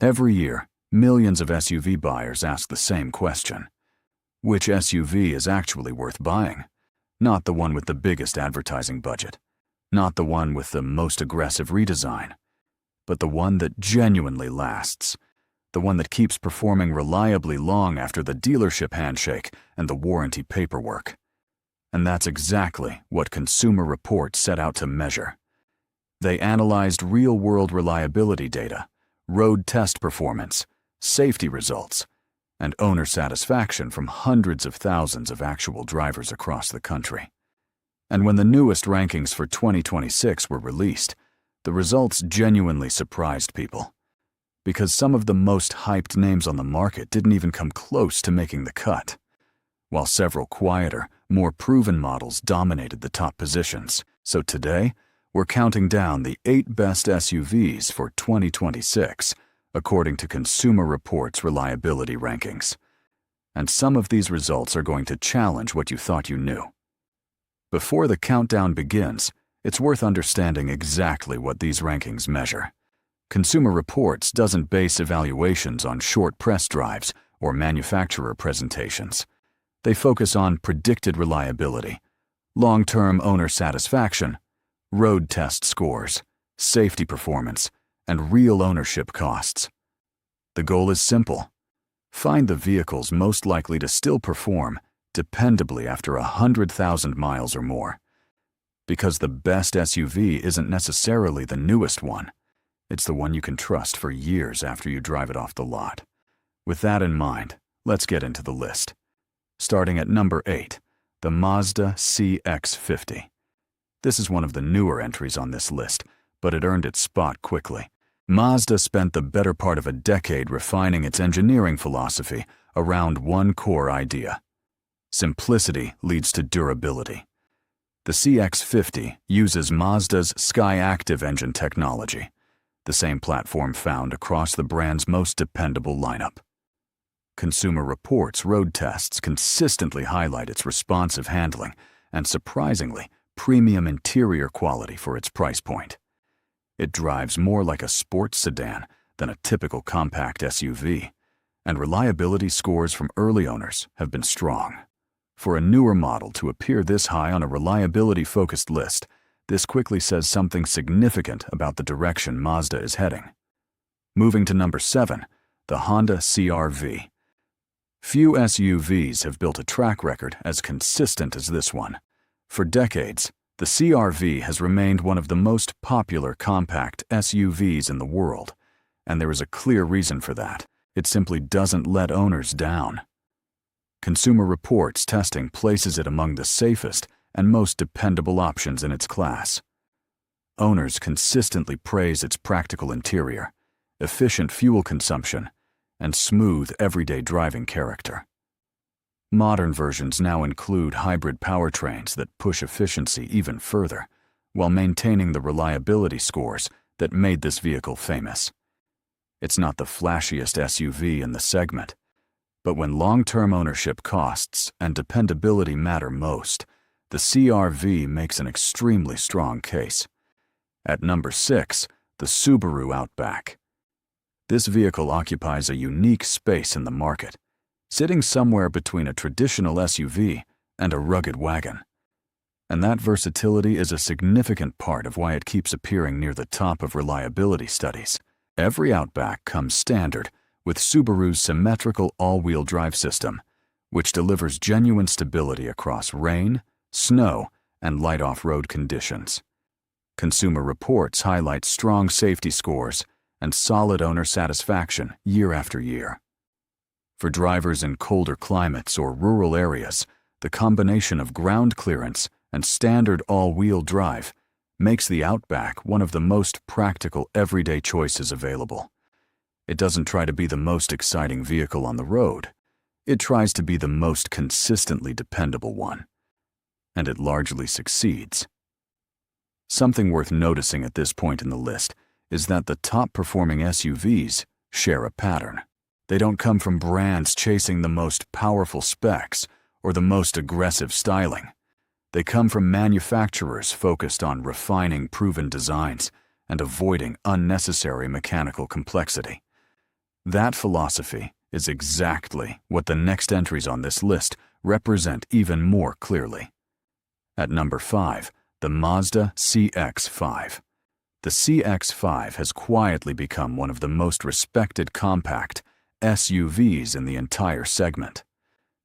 Every year, millions of SUV buyers ask the same question. Which SUV is actually worth buying? Not the one with the biggest advertising budget, not the one with the most aggressive redesign, but the one that genuinely lasts, the one that keeps performing reliably long after the dealership handshake and the warranty paperwork. And that's exactly what Consumer Reports set out to measure. They analyzed real-world reliability data, road test performance, safety results, and owner satisfaction from hundreds of thousands of actual drivers across the country. And when the newest rankings for 2026 were released, the results genuinely surprised people, because some of the most hyped names on the market didn't even come close to making the cut, while several quieter, more proven models dominated the top positions. So today, we're counting down the 8 best SUVs for 2026, according to Consumer Reports reliability rankings. And some of these results are going to challenge what you thought you knew. Before the countdown begins, it's worth understanding exactly what these rankings measure. Consumer Reports doesn't base evaluations on short press drives or manufacturer presentations. They focus on predicted reliability, long-term owner satisfaction, road test scores, safety performance, and real ownership costs. The goal is simple: find the vehicles most likely to still perform dependably after 100,000 miles or more. Because the best SUV isn't necessarily the newest one. It's the one you can trust for years after you drive it off the lot. With that in mind, let's get into the list. Starting at number 8, the Mazda CX50. This is one of the newer entries on this list, but it earned its spot quickly. Mazda spent the better part of a decade refining its engineering philosophy around one core idea. Simplicity leads to durability. The CX50 uses Mazda's SkyActiv engine technology, the same platform found across the brand's most dependable lineup. Consumer Reports road tests consistently highlight its responsive handling and, surprisingly, premium interior quality for its price point. It drives more like a sports sedan than a typical compact SUV, and reliability scores from early owners have been strong. For a newer model to appear this high on a reliability-focused list, this quickly says something significant about the direction Mazda is heading. Moving to number 7, the Honda CR-V. Few SUVs have built a track record as consistent as this one. For decades, the CR-V has remained one of the most popular compact SUVs in the world, and there is a clear reason for that. It simply doesn't let owners down. Consumer Reports testing places it among the safest and most dependable options in its class. Owners consistently praise its practical interior, efficient fuel consumption, and smooth everyday driving character. Modern versions now include hybrid powertrains that push efficiency even further, while maintaining the reliability scores that made this vehicle famous. It's not the flashiest SUV in the segment, but when long-term ownership costs and dependability matter most, the CR-V makes an extremely strong case. At number 6, the Subaru Outback. This vehicle occupies a unique space in the market, sitting somewhere between a traditional SUV and a rugged wagon. And that versatility is a significant part of why it keeps appearing near the top of reliability studies. Every Outback comes standard with Subaru's symmetrical all-wheel drive system, which delivers genuine stability across rain, snow, and light off-road conditions. Consumer Reports highlight strong safety scores and solid owner satisfaction year after year. For drivers in colder climates or rural areas, the combination of ground clearance and standard all-wheel drive makes the Outback one of the most practical everyday choices available. It doesn't try to be the most exciting vehicle on the road. It tries to be the most consistently dependable one. And it largely succeeds. Something worth noticing at this point in the list is that the top-performing SUVs share a pattern. They don't come from brands chasing the most powerful specs or the most aggressive styling. They come from manufacturers focused on refining proven designs and avoiding unnecessary mechanical complexity. That philosophy is exactly what the next entries on this list represent even more clearly. At number 5, the Mazda CX5. The CX5 has quietly become one of the most respected compact SUVs in the entire segment.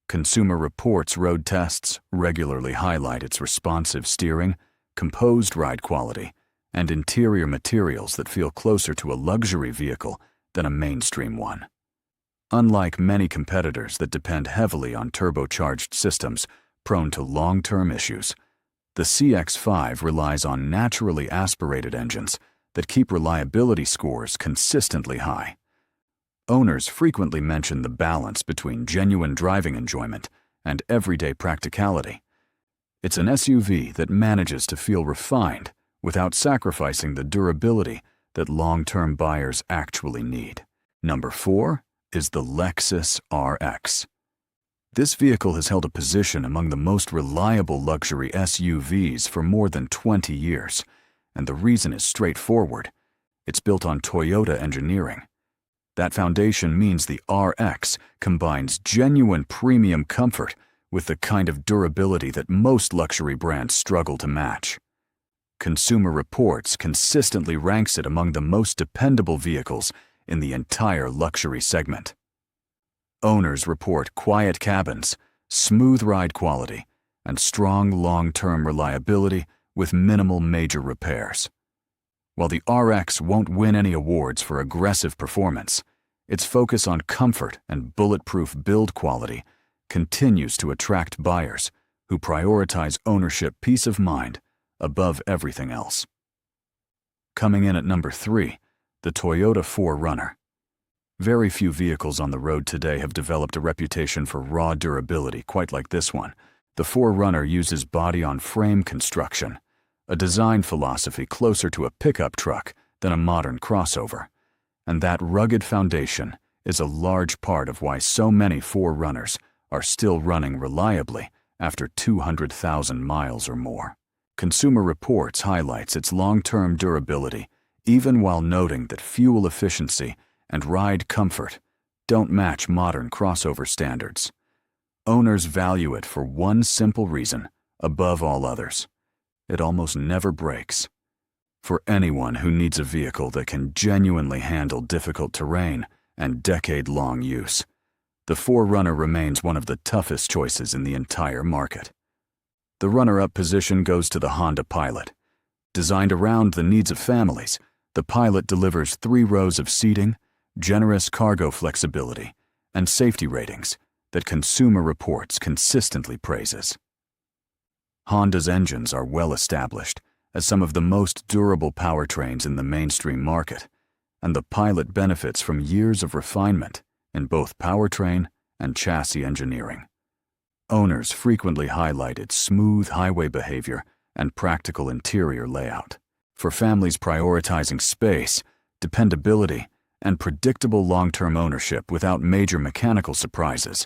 Consumer Reports road tests regularly highlight its responsive steering, composed ride quality, and interior materials that feel closer to a luxury vehicle than a mainstream one. Unlike many competitors that depend heavily on turbocharged systems prone to long-term issues, the CX5 relies on naturally aspirated engines that keep reliability scores consistently high. Owners frequently mention the balance between genuine driving enjoyment and everyday practicality. It's an SUV that manages to feel refined without sacrificing the durability that long-term buyers actually need. Number 4 is the Lexus RX. This vehicle has held a position among the most reliable luxury SUVs for more than 20 years, and the reason is straightforward. It's built on Toyota engineering. That foundation means the RX combines genuine premium comfort with the kind of durability that most luxury brands struggle to match. Consumer Reports consistently ranks it among the most dependable vehicles in the entire luxury segment. Owners report quiet cabins, smooth ride quality, and strong long-term reliability with minimal major repairs. While the RX won't win any awards for aggressive performance, its focus on comfort and bulletproof build quality continues to attract buyers who prioritize ownership peace of mind above everything else. Coming in at number 3, the Toyota 4Runner. Very few vehicles on the road today have developed a reputation for raw durability quite like this one. The 4Runner uses body-on-frame construction, a design philosophy closer to a pickup truck than a modern crossover. And that rugged foundation is a large part of why so many 4Runners are still running reliably after 200,000 miles or more. Consumer Reports highlights its long-term durability, even while noting that fuel efficiency and ride comfort don't match modern crossover standards. Owners value it for one simple reason above all others: it almost never breaks. For anyone who needs a vehicle that can genuinely handle difficult terrain and decade-long use, the 4Runner remains one of the toughest choices in the entire market. The runner-up position goes to the Honda Pilot. Designed around the needs of families, the Pilot delivers 3 rows of seating, generous cargo flexibility, and safety ratings that Consumer Reports consistently praises. Honda's engines are well established as some of the most durable powertrains in the mainstream market, and the Pilot benefits from years of refinement in both powertrain and chassis engineering. Owners frequently highlight its smooth highway behavior and practical interior layout. For families prioritizing space, dependability, and predictable long-term ownership without major mechanical surprises,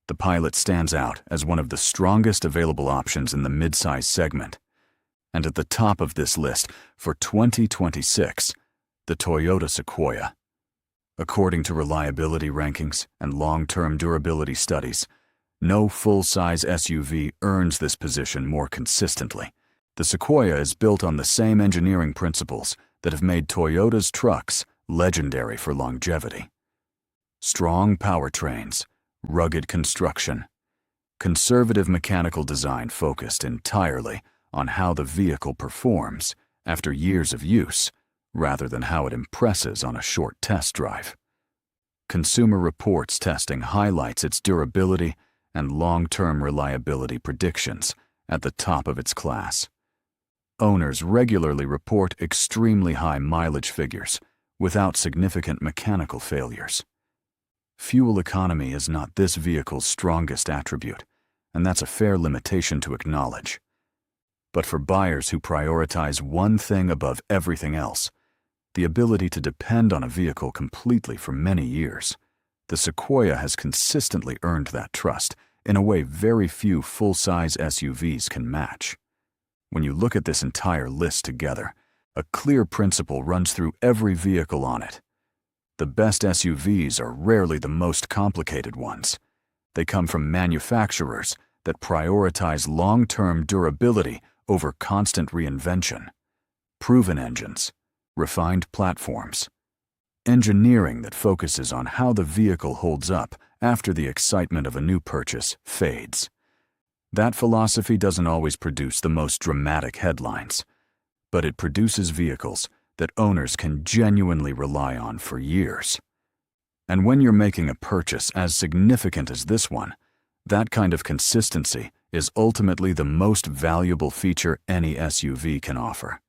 the Pilot stands out as one of the strongest available options in the midsize segment. And at the top of this list for 2026, the Toyota Sequoia. According to reliability rankings and long-term durability studies, no full-size SUV earns this position more consistently. The Sequoia is built on the same engineering principles that have made Toyota's trucks legendary for longevity. Strong powertrains, rugged construction, conservative mechanical design focused entirely on how the vehicle performs after years of use, rather than how it impresses on a short test drive. Consumer Reports testing highlights its durability and long-term reliability predictions at the top of its class. Owners regularly report extremely high mileage figures without significant mechanical failures. Fuel economy is not this vehicle's strongest attribute, and that's a fair limitation to acknowledge. But for buyers who prioritize one thing above everything else, the ability to depend on a vehicle completely for many years, the Sequoia has consistently earned that trust in a way very few full-size SUVs can match. When you look at this entire list together, a clear principle runs through every vehicle on it. The best SUVs are rarely the most complicated ones. They come from manufacturers that prioritize long-term durability over constant reinvention. Proven engines, refined platforms, engineering that focuses on how the vehicle holds up after the excitement of a new purchase fades. That philosophy doesn't always produce the most dramatic headlines, but it produces vehicles that owners can genuinely rely on for years. And when you're making a purchase as significant as this one, that kind of consistency is ultimately the most valuable feature any SUV can offer.